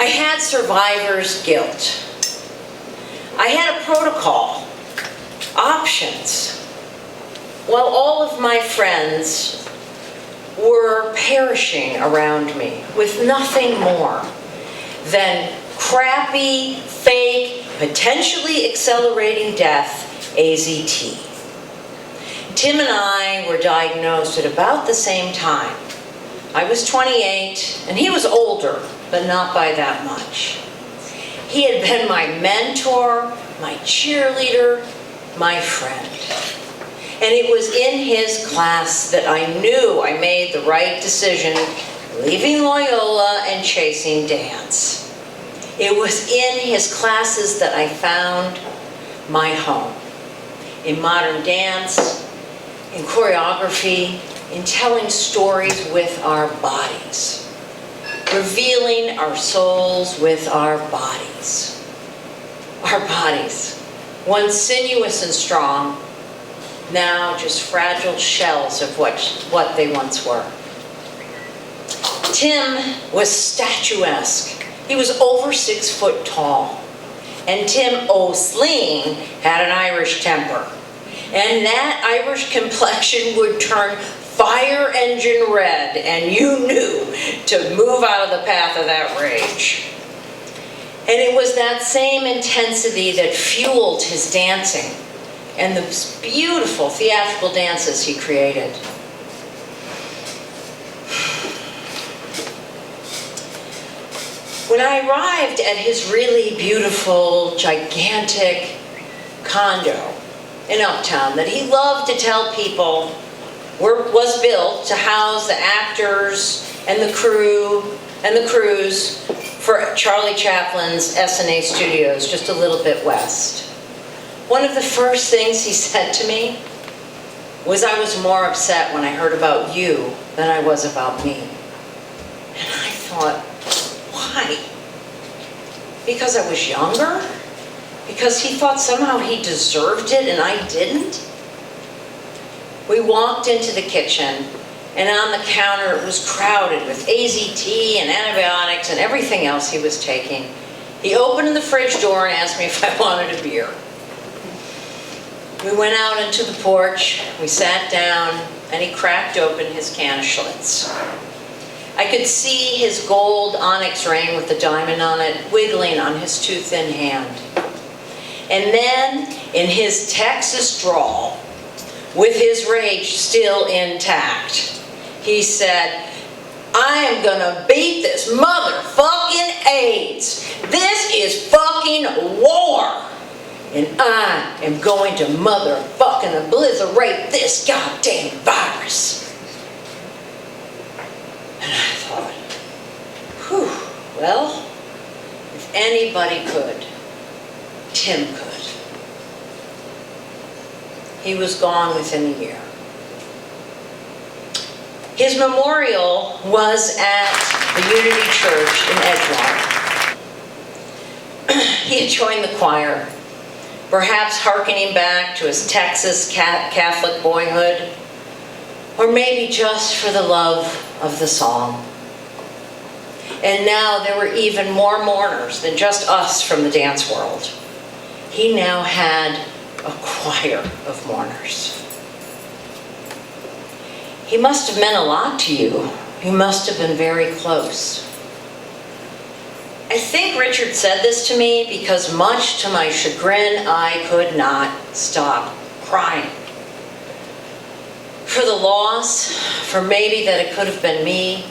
I had survivor's guilt. I had a protocol, options. While all of my friends were perishing around me with nothing more than crappy, fake, potentially accelerating death, AZT. Tim and I were diagnosed at about the same time. I was 28, and he was older, but not by that much. He had been my mentor, my cheerleader, my friend. And it was in his class that I knew I made the right decision, leaving Loyola and chasing dance. It was in his classes that I found my home. In modern dance, in choreography, in telling stories with our bodies, revealing our souls with our bodies. Our bodies, once sinuous and strong, now just fragile shells of what they once were. Tim was statuesque. He was over 6 foot tall. And Tim O'Sling had an Irish temper. And that Irish complexion would turn fire engine red, and you knew to move out of the path of that rage. And it was that same intensity that fueled his dancing and the beautiful theatrical dances he created. When I arrived at his really beautiful, gigantic condo in Uptown that he loved to tell people was built to house the actors and the crew and the crews for Charlie Chaplin's S&A Studios, just a little bit west. One of the first things he said to me was I was more upset when I heard about you than I was about me. And I thought, why? Because I was younger? Because he thought somehow he deserved it and I didn't? We walked into the kitchen, and on the counter it was crowded with AZT and antibiotics and everything else he was taking. He opened the fridge door and asked me if I wanted a beer. We went out into the porch, we sat down, and he cracked open his can of Schlitz. I could see his gold onyx ring with the diamond on it wiggling on his too thin hand. And then, in his Texas drawl, with his rage still intact, he said, I am gonna beat this motherfucking AIDS. This is fucking war. And I am going to motherfucking obliterate this goddamn virus. And I thought, whew, well, if anybody could, Tim could. He was gone within a year. His memorial was at the Unity Church in Edgewater. He had joined the choir, perhaps hearkening back to his Texas Catholic boyhood, or maybe just for the love of the song. And now there were even more mourners than just us from the dance world. He now had a choir of mourners. He must have meant a lot to you. You must have been very close. I think Richard said this to me because, much to my chagrin, I could not stop crying. For the loss, for maybe that it could have been me,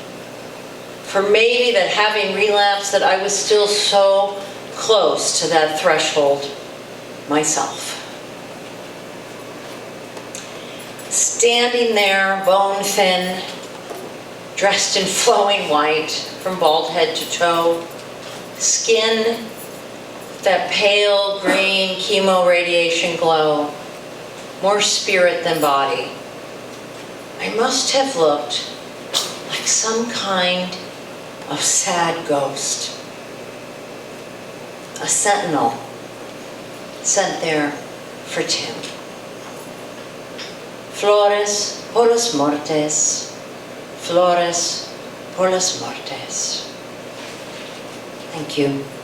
for maybe that having relapsed that I was still so close to that threshold myself. Standing there, bone thin, dressed in flowing white from bald head to toe, skin, that pale green chemo radiation glow, more spirit than body. I must have looked like some kind of sad ghost, a sentinel sent there for Tim. Flores por los mortes, flores por los mortes. Thank you.